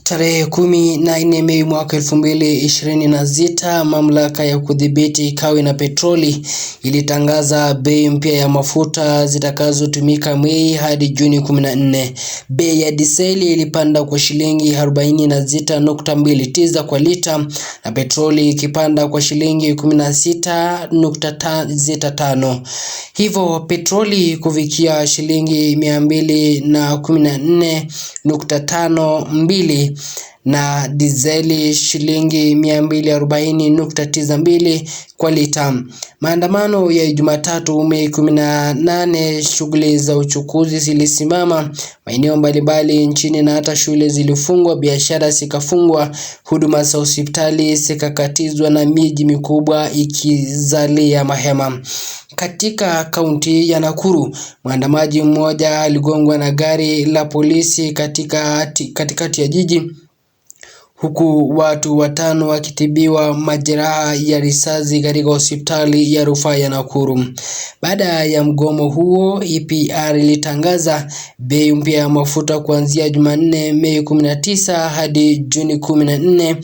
Tarehe 14 Mei mwaka 2026, mamlaka ya kudhibiti kawi na petroli ilitangaza bei mpya ya mafuta zitakazotumika Mei hadi Juni 14. Bei ya diseli ilipanda kwa shilingi 46.29 kwa lita na petroli ikipanda kwa shilingi 16.5. Hivyo petroli kufikia shilingi 214.52 na dizeli shilingi 240.92 kwa lita. Maandamano ya Jumatatu Mei 18, shughuli za uchukuzi zilisimama maeneo mbalimbali nchini na hata shule zilifungwa, biashara zikafungwa, huduma za hospitali zikakatizwa na miji mikubwa ikizalia mahema. Katika kaunti ya Nakuru, mwandamaji mmoja aligongwa na gari la polisi katikati ya jiji, huku watu 5 wakitibiwa majeraha ya risasi katika hospitali ya rufaa ya Nakuru. Baada ya mgomo huo, EPR ilitangaza bei mpya ya mafuta kuanzia Jumanne Mei 19 hadi Juni 14,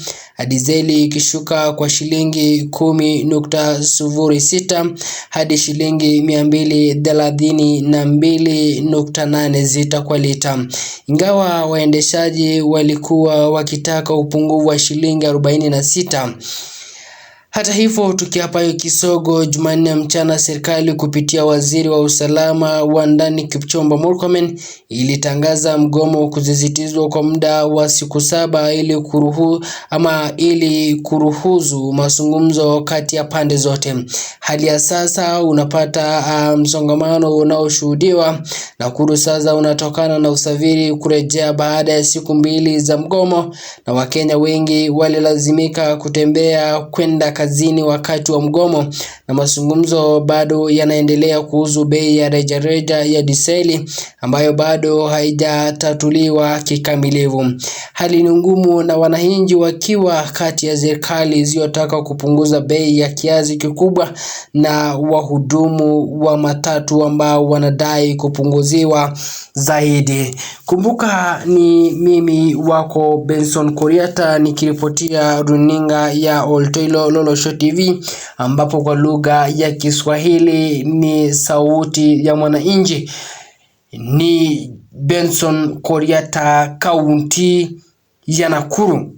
dizeli ikishuka kwa shilingi 10.06 hadi shilingi 232.86 kwa lita. Ingawa waendeshaji walikuwa wakitaka upungufu wa shilingi 46. Hata hivyo, tukiapayo kisogo, Jumanne mchana serikali kupitia waziri wa usalama wa ndani Kipchumba Murkomen ilitangaza mgomo kusisitizwa kwa muda wa siku 7 ili kuruhusu mazungumzo kati ya pande zote. Hali ya sasa unapata msongamano unaoshuhudiwa Nakuru sasa unatokana na usafiri kurejea baada ya siku 2 za mgomo, na Wakenya wengi walilazimika kutembea kwenda kazini wakati wa mgomo, na mazungumzo bado yanaendelea kuhusu bei ya rejareja ya diseli ambayo bado haijatatuliwa kikamilifu. Hali ni ngumu na wananchi wakiwa kati ya serikali isiyotaka kupunguza bei ya kiasi kikubwa na wahudumu wa matatu ambao wanadai kupunguziwa zaidi. Kumbuka ni mimi wako Benson Koriata nikiripotia runinga ya Oltoilo Lolosho TV, ambapo kwa lugha ya Kiswahili ni sauti ya mwananchi. Ni Benson Koriata, kaunti ya Nakuru.